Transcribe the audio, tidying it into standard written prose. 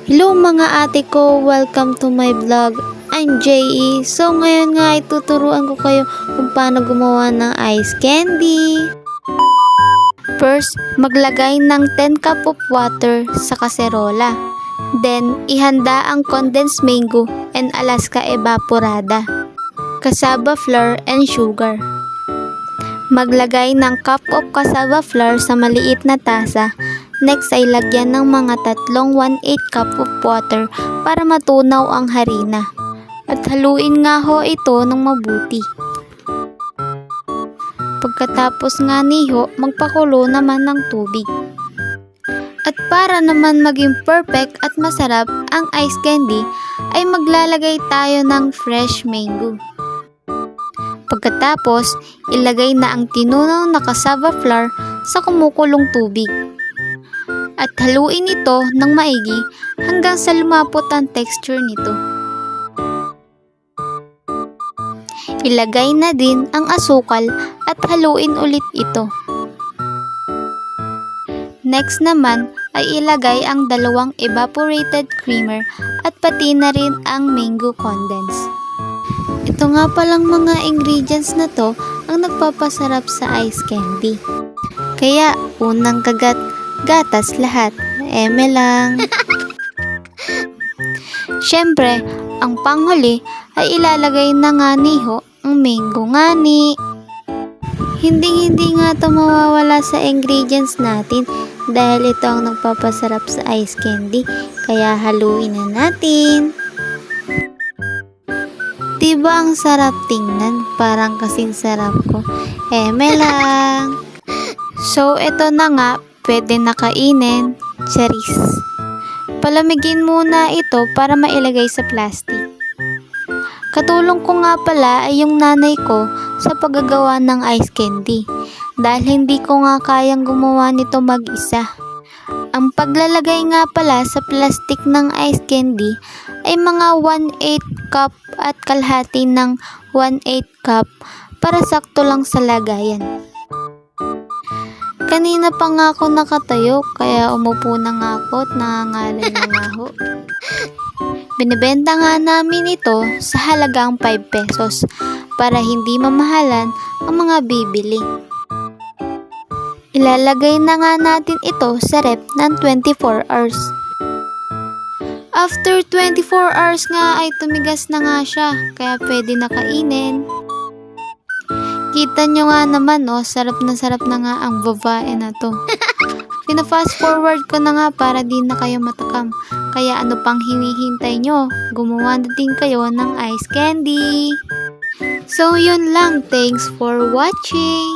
Hello mga ate ko, welcome to my vlog. I'm J.E. So ngayon nga ituturuan ko kayo kung paano gumawa ng ice candy. First, maglagay ng 10 cup of water sa kaserola. Then, ihanda ang condensed mango and Alaska evaporada, cassava flour and sugar. Maglagay ng cup of cassava flour sa maliit na tasa. Next ay lagyan ng mga tatlong 1/8 cup of water para matunaw ang harina. At haluin nga ho ito ng mabuti. Pagkatapos nga niho, magpakulo naman ng tubig. At para naman maging perfect at masarap ang ice candy, ay maglalagay tayo ng fresh mango. Pagkatapos, ilagay na ang tinunaw na cassava flour sa kumukulong tubig. At haluin ito ng maigi hanggang sa lumapot ang texture nito. Ilagay na din ang asukal at haluin ulit ito. Next naman ay ilagay ang dalawang evaporated creamer at pati na rin ang mango condense. Ito nga palang mga ingredients na to ang nagpapasarap sa ice candy. Kaya unang kagat, gatas lahat. Eme lang. Siyempre, ang panghuli ay ilalagay na nga niho ang mango nga ni. Hindi nga ito mawawala sa ingredients natin dahil ito ang nagpapasarap sa ice candy. Kaya haluin na natin. Diba ang sarap tingnan? Parang kasing sarap ko. Eme lang. So, ito na nga. Pwede na kainin. Charis. Palamigin muna ito para mailagay sa plastic. Katulong ko nga pala ay yung nanay ko sa paggagawa ng ice candy. Dahil hindi ko nga kayang gumawa nito mag-isa. Ang paglalagay nga pala sa plastic ng ice candy ay mga 1/8 cup at kalahati ng 1/8 cup para sakto lang sa lagayan. Kanina pa nga ako nakatayo kaya umupo na nga ako at nangangalay na nga ho. Binibenta nga namin ito sa halagang 5 pesos para hindi mamahalan ang mga bibili. Ilalagay na nga natin ito sa ref ng 24 hours. After 24 hours nga ay tumigas na nga siya kaya pwede na kainin. Kita nyo nga naman sarap na nga ang babae na to. Pina-fast forward ko na nga para di na kayo matakam. Kaya ano pang hinihintay nyo? Gumawa na din kayo ng ice candy. So yun lang, thanks for watching.